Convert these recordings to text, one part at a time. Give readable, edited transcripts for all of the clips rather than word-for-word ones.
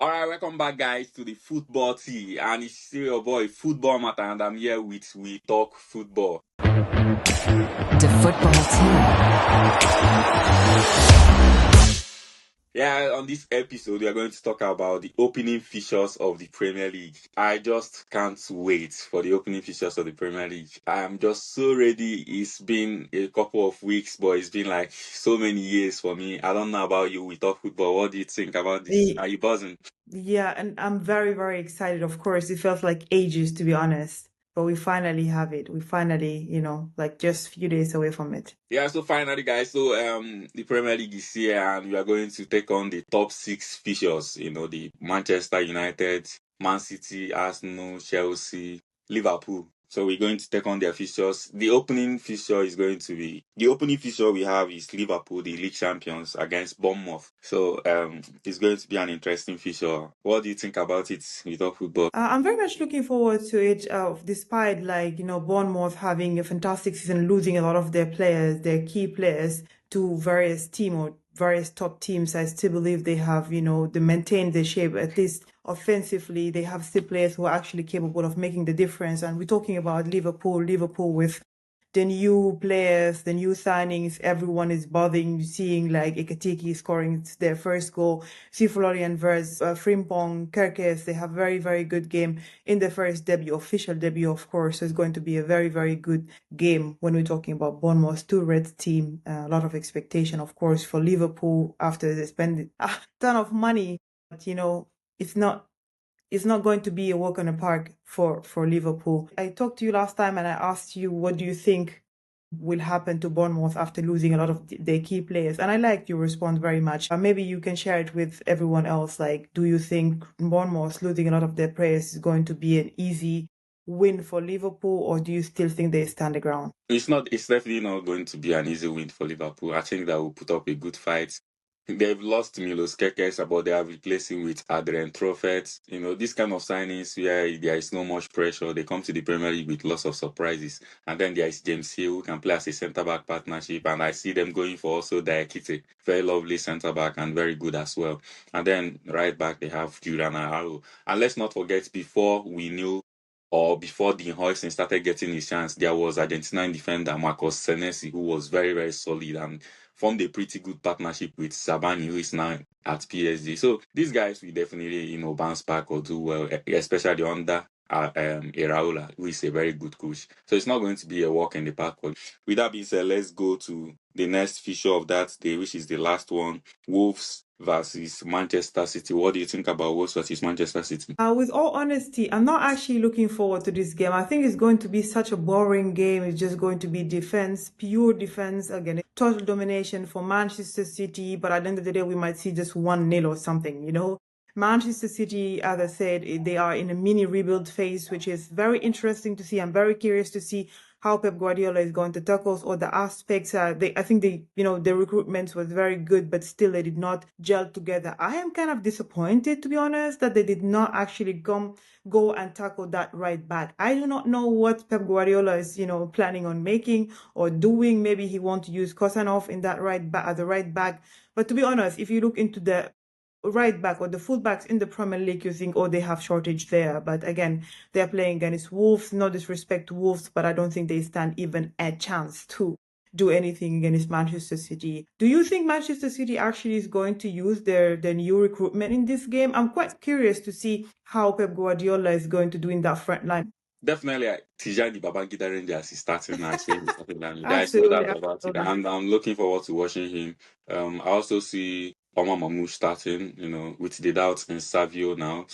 All right, welcome back, guys, to the football tea, and it's still your boy Football Matter, and I'm here with We Talk Football. The football team. Yeah, on this episode, we are going to talk about the opening fixtures of the Premier League. I just can't wait for the opening fixtures of the Premier League. I am just so ready. It's been a couple of weeks, but it's been like so many years for me. I don't know about you. We Talk Football. What do you think about this? Are you buzzing? Yeah, and I'm very, very excited. Of course, it felt like ages, to be honest, but we finally have it. We finally, like just a few days away from it. Yeah, so finally, guys, the Premier League is here, and we are going to take on the top six fixtures. The Manchester United, Man City, Arsenal, Chelsea, Liverpool. So we're going to take on their fixtures. The opening fixture we have is Liverpool, the league champions, against Bournemouth. So it's going to be an interesting fixture. What do you think about it with our football? I'm very much looking forward to it, despite Bournemouth having a fantastic season, losing a lot of their players, their key players to various team or various top teams. I still believe they have, they maintain their shape, at least offensively. They have still players who are actually capable of making the difference. And we're talking about Liverpool with the new players, the new signings, everyone is buzzing, seeing like Ekatiki scoring their first goal, see Florian Wirtz, Frimpong, Kerkez, they have very, very good game in the first debut, official debut, of course. So it's going to be a very, very good game when we're talking about Bournemouth, two red team, a lot of expectation, of course, for Liverpool after they spend a ton of money. But, it's not going to be a walk in the park for Liverpool. I talked to you last time and I asked you, what do you think will happen to Bournemouth after losing a lot of their key players? And I liked your response very much. Maybe you can share it with everyone else. Like, do you think Bournemouth losing a lot of their players is going to be an easy win for Liverpool, or do you still think they stand the ground? It's definitely not going to be an easy win for Liverpool. I think that will put up a good fight. They've lost Milos Kekes, but they have replaced him with Adrian Troffet. This kind of signings where there is no much pressure, they come to the Premier League with lots of surprises. And then there is James Hill, who can play as a centre-back partnership, and I see them going for also Diakite, very lovely centre-back and very good as well. And then right back, they have Julian Arao. And let's not forget, before we knew or before Dean Huijsen started getting his chance, there was Argentinian defender Marcos Senesi, who was very, very solid and formed a pretty good partnership with Sabani, who is now at PSG. So these guys will definitely, bounce back or do well, especially under Iraola, who is a very good coach. So it's not going to be a walk in the park. With that being said, let's go to the next fixture of that day, which is the last one, Wolves versus Manchester City. What do you think about Wolves versus Manchester City? With all honesty, I'm not actually looking forward to this game. I think it's going to be such a boring game. It's just going to be defense, pure defense. Again, total domination for Manchester City. But at the end of the day, we might see just 1-0 or something. Manchester City, as I said, they are in a mini rebuild phase, which is very interesting to see. I'm very curious to see how Pep Guardiola is going to tackle all the aspects. I think the recruitment was very good, but still they did not gel together. I am kind of disappointed, to be honest, that they did not actually go and tackle that right back. I do not know what Pep Guardiola is, planning on making or doing. Maybe he wants to use Kosanov in that right back, at the right back. But to be honest, if you look into the right back or the fullbacks in the Premier League, you think, oh, they have shortage there. But again, they're playing against Wolves. No disrespect to Wolves, but I don't think they stand even a chance to do anything against Manchester City. Do you think Manchester City actually is going to use their new recruitment in this game? I'm quite curious to see how Pep Guardiola is going to do in that front line. Definitely, Tijani Babangida Rangers is starting now. There's no Absolutely, doubt about it. absolutely. And I'm looking forward to watching him. I also see Omar Mamouche starting, with the doubts in Savio now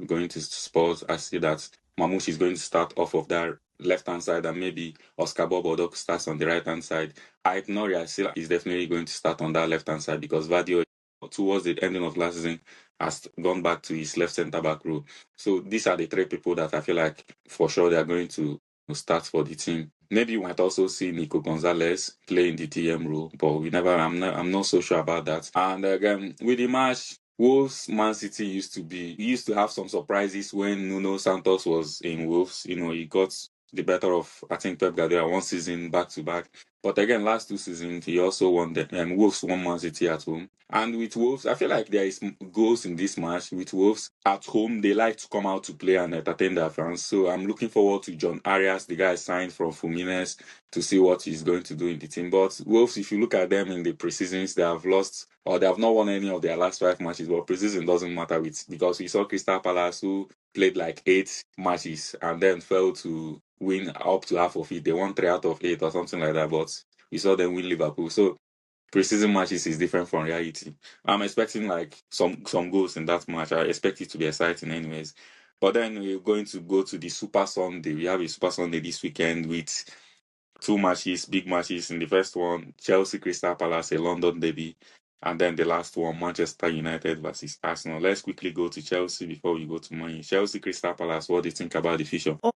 going to Spurs. I see that Mamouche is going to start off of that left-hand side, and maybe Oscar Bobo starts on the right-hand side. I Noria is definitely going to start on that left-hand side because Vadio, towards the ending of last season, has gone back to his left centre-back role. So these are the three people that I feel like for sure they are going to start for the team. Maybe you might also see Nico Gonzalez play in the TM role, but I'm not so sure about that. And again, with the match, Wolves Man City used to have some surprises when Nuno Santos was in Wolves. He got the better of, I think, Pep Guardiola one season back to back. But again, last 2 seasons, he also won the Wolves won Man City at home. And with Wolves, I feel like there is goals in this match. With Wolves at home, they like to come out to play and entertain their fans. So I'm looking forward to John Arias, the guy signed from Fluminense, to see what he's going to do in the team. But Wolves, if you look at them in the preseasons, they have lost or they have not won any of their last 5 matches. But preseason doesn't matter because we saw Crystal Palace who played like 8 matches and then fell to win up to half of it. They won 3 out of 8 or something like that, but we saw them win Liverpool. So preseason matches is different from reality. I'm expecting like some goals in that match. I expect it to be exciting anyways. But then we're going to go to the Super Sunday. We have a Super Sunday this weekend with 2 matches, big matches. In the first one, Chelsea Crystal Palace, a London derby. And then the last one, Manchester United versus Arsenal. Let's quickly go to Chelsea before we go to Man U. Chelsea Crystal Palace, what do you think about the future? Oh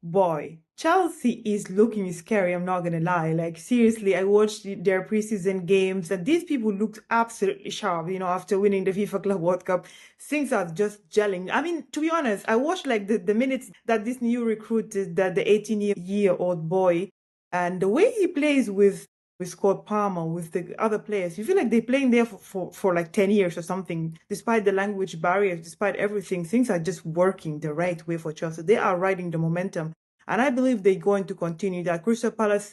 boy, Chelsea is looking scary, I'm not gonna lie. Like, seriously, I watched their preseason games and these people looked absolutely sharp, after winning the FIFA Club World Cup. Things are just gelling. I mean, to be honest, I watched like the minutes that this new recruit is, that the 18-year-old boy, and the way he plays with Scott Palmer, with the other players. You feel like they're playing there for like 10 years or something. Despite the language barriers, despite everything, things are just working the right way for Chelsea. They are riding the momentum. And I believe they're going to continue that. Crystal Palace,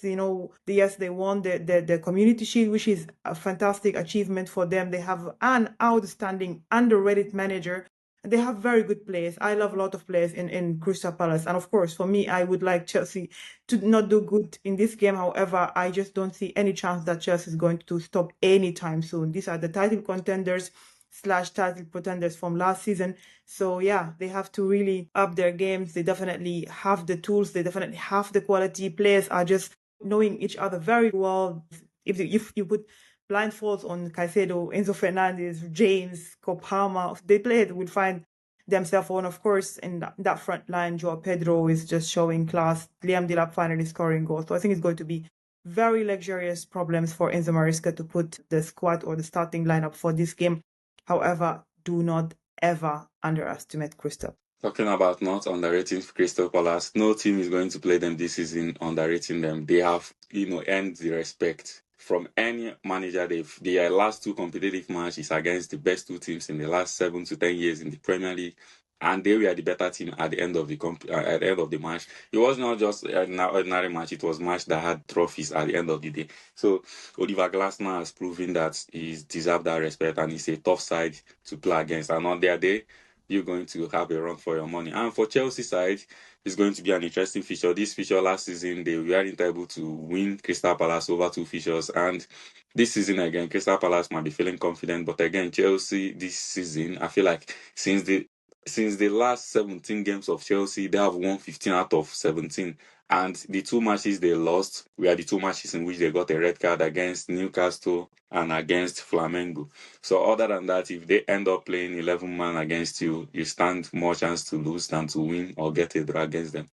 yes, they won the Community Shield, which is a fantastic achievement for them. They have an outstanding, underrated manager. They have very good players. I love a lot of players in Crystal Palace. And of course, for me, I would like Chelsea to not do good in this game. However, I just don't see any chance that Chelsea is going to stop anytime soon. These are the title contenders / title pretenders from last season. So yeah, they have to really up their games. They definitely have the tools. They definitely have the quality. Players are just knowing each other very well. If you put blindfolds on Caicedo, Enzo Fernandez, James, Copama, they played will find themselves on. Of course, in that front line, Joao Pedro is just showing class. Liam Delap finally scoring goals. So I think it's going to be very luxurious problems for Enzo Maresca to put the squad or the starting lineup for this game. However, do not ever underestimate Crystal. Talking about not underrating Crystal Palace, no team is going to play them this season underrating them. They have, earned the respect from any manager. Their last 2 competitive matches against the best 2 teams in the last 7 to 10 years in the Premier League, and they were the better team at the end of the match. It was not just an ordinary match; it was a match that had trophies at the end of the day. So Oliver Glasner has proven that he's deserved that respect, and he's a tough side to play against. And on their day, you're going to have a run for your money. And for Chelsea side, it's going to be an interesting feature. This feature last season, they weren't able to win Crystal Palace over 2 features. And this season again, Crystal Palace might be feeling confident. But again, Chelsea this season, I feel like since the last 17 games of Chelsea, they have won 15 out of 17. And the 2 matches they lost were the 2 matches in which they got a red card against Newcastle and against Flamengo. So other than that, if they end up playing 11 man against you, you stand more chance to lose than to win or get a draw against them.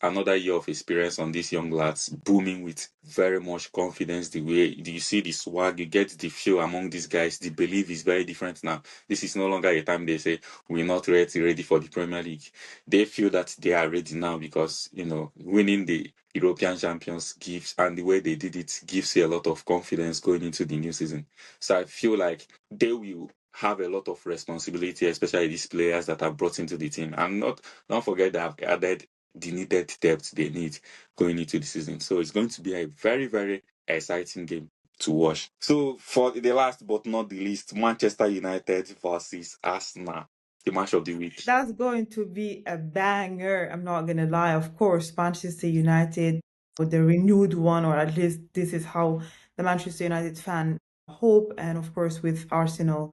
Another year of experience on these young lads, booming with very much confidence. The way you see the swag, you get the feel among these guys. The belief is very different now. This is no longer a time they say we're not ready for the Premier League. They feel that they are ready now because winning the European champions gives, and the way they did it gives you a lot of confidence going into the new season. So I feel like they will have a lot of responsibility, especially these players that are brought into the team. And don't forget that I've added the needed depth they need going into the season. So it's going to be a very, very exciting game to watch. So for the last but not the least, Manchester United versus Arsenal, the match of the week. That's going to be a banger. I'm not going to lie. Of course, Manchester United, with the renewed one, or at least this is how the Manchester United fan hope. And of course, with Arsenal,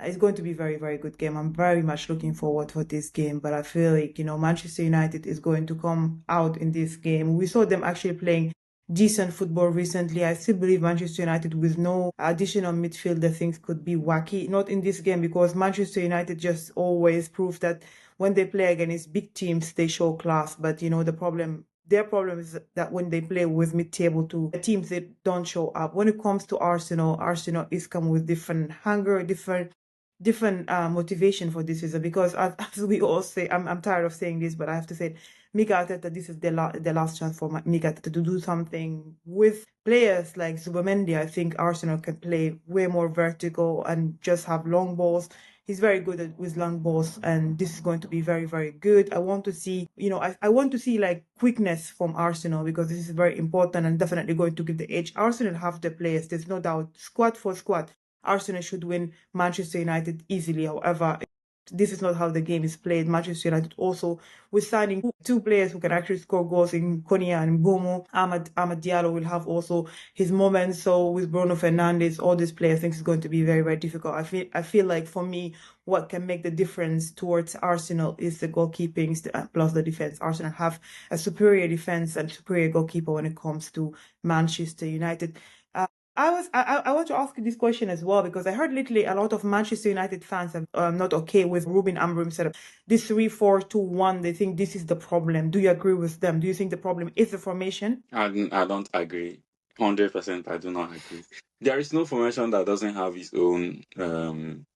it's going to be a very, very good game. I'm very much looking forward for this game. But I feel like, Manchester United is going to come out in this game. We saw them actually playing decent football recently. I still believe Manchester United with no additional midfielder things could be wacky. Not in this game because Manchester United just always prove that when they play against big teams, they show class. But their problem is that when they play with mid-table teams, they don't show up. When it comes to Arsenal is coming with different hunger, different motivation for this season because as we all say, I'm tired of saying this, but I have to say it, Mikel Arteta, this is the last chance for Mikel Arteta to do something with players like Zubimendi. I think Arsenal can play way more vertical and just have long balls. He's very good with long balls, and this is going to be very, very good. I want to see, I want to see like quickness from Arsenal, because this is very important and definitely going to give the edge. Arsenal have the players, there's no doubt. Squad for squad, Arsenal should win Manchester United easily. However, this is not how the game is played. Manchester United also, with signing two players who can actually score goals in Konya and Bomo. Ahmad Diallo will have also his moments. So with Bruno Fernandes, all these players, I think it's going to be very, very difficult. I feel like for me, what can make the difference towards Arsenal is the goalkeeping plus the defense. Arsenal have a superior defense and superior goalkeeper when it comes to Manchester United. I want to ask you this question as well, because I heard lately a lot of Manchester United fans are not okay with Ruben Amorim setup. This 3-4-2-1, they think this is the problem. Do you agree with them? Do you think the problem is the formation? I don't agree. 100%, I do not agree. There is no formation that doesn't have its own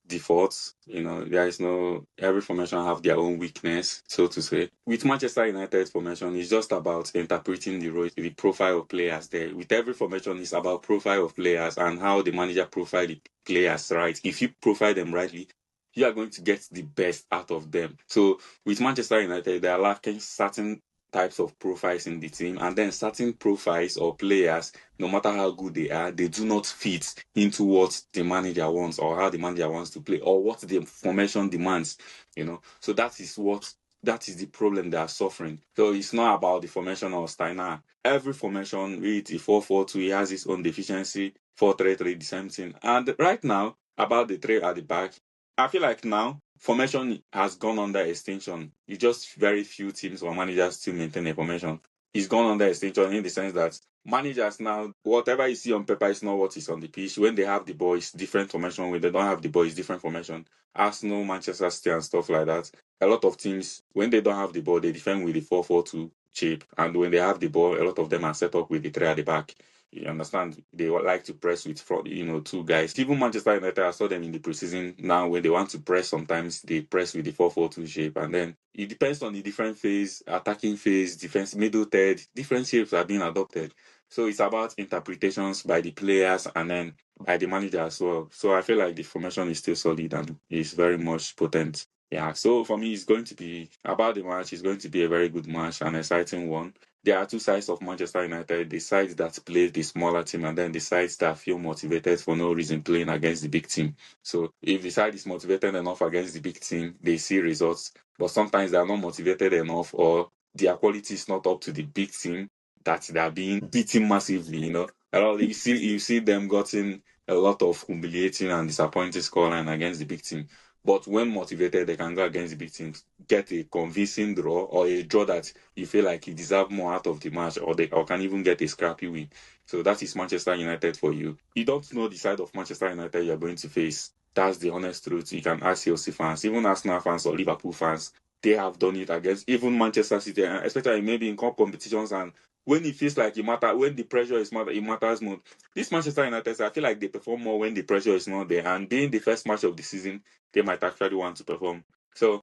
defaults. There is no, every formation have their own weakness, so to say. With Manchester United's formation, it's just about interpreting the profile of players there. With every formation, it's about profile of players and how the manager profile the players right. If you profile them rightly, you are going to get the best out of them. So with Manchester United, they are lacking certain types of profiles in the team, and then certain profiles or players, no matter how good they are, they do not fit into what the manager wants or how the manager wants to play or what the formation demands. So that is the problem they are suffering. So it's not about the formation or Steiner. Every formation, be it 4-4-2, he has his own deficiency. 4-3-3, the same thing. And right now, about the three at the back, I feel like now formation has gone under extinction. It's just very few teams or managers still maintain a formation. It's gone under extinction in the sense that managers now, whatever you see on paper is not what is on the pitch. When they have the ball, it's different formation. When they don't have the ball, it's different formation. Arsenal, Manchester City, and stuff like that. A lot of teams, when they don't have the ball, they defend with the 4-4-2 shape. And when they have the ball, a lot of them are set up with the three at the back. You understand? They would like to press with front, two guys. Even Manchester United, I saw them in the preseason. Now, when they want to press, sometimes they press with the 4-4-2 shape. And then it depends on the different phase, attacking phase, defense, middle third, different shapes are being adopted. So it's about interpretations by the players and then by the manager as well. So I feel like the formation is still solid and is very much potent. Yeah, so for me, it's going to be about the match. It's going to be a very good match, an exciting one. There are two sides of Manchester United, the sides that play the smaller team and then the sides that feel motivated for no reason playing against the big team. So if the side is motivated enough against the big team, they see results. But sometimes they are not motivated enough or their quality is not up to the big team that they are being beaten massively. You see them getting a lot of humiliating and disappointing scoreline against the big team. But when motivated, they can go against the big teams, get a convincing draw or a draw that you feel like you deserve more out of the match, or can even get a scrappy win. So that is Manchester United for you. You don't know the side of Manchester United you're going to face. That's the honest truth. You can ask Chelsea fans, even Arsenal fans or Liverpool fans. They have done it against even Manchester City, especially maybe in cup competitions. And when it feels like it matters, when the pressure is matter, it matters more. This Manchester United, I feel like they perform more when the pressure is not there. And being the first match of the season, they might actually want to perform. So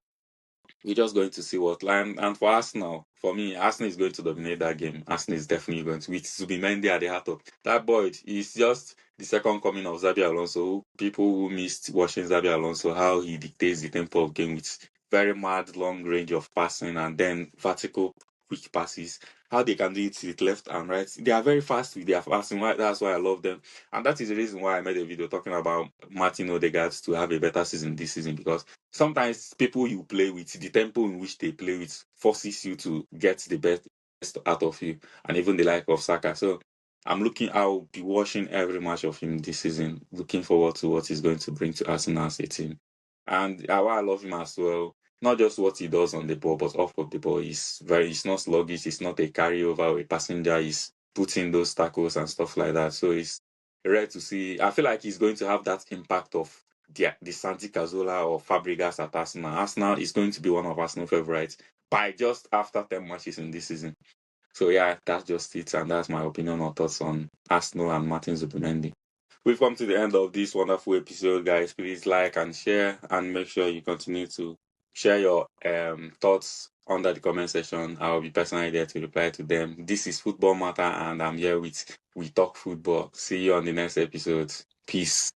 we're just going to see what line. And for Arsenal, for me, Arsenal is going to dominate that game. Arsenal is definitely going to, with Zubimendi at the heart of that boy. Is just the second coming of Xabi Alonso. People who missed watching Xabi Alonso, how he dictates the tempo of game with very mad long range of passing and then vertical quick passes. How they can do it with left and right. They are very fast with their passing. That's why I love them. And that is the reason why I made a video talking about Martin Odegaard to have a better season this season, because sometimes people you play with, the tempo in which they play with forces you to get the best out of you, and even the like of Saka. So I'll be watching every match of him this season, looking forward to what he's going to bring to Arsenal as a team. And why I love him as well, not just what he does on the ball, but off of the ball. He's not sluggish, he's not a carryover or a passenger, he's putting those tackles and stuff like that. So it's rare to see. I feel like he's going to have that impact of the Santi Cazorla or Fabregas at Arsenal. Arsenal is going to be one of Arsenal favourites by just after 10 matches in this season. So yeah, that's just it, and that's my opinion or thoughts on Arsenal and Martin Zubimendi. We've come to the end of this wonderful episode, guys. Please like and share, and make sure you continue to Share your thoughts under the comment section. I'll be personally there to reply to them. This is Football Matter, and I'm here with We Talk Football. See you on the next episode. Peace.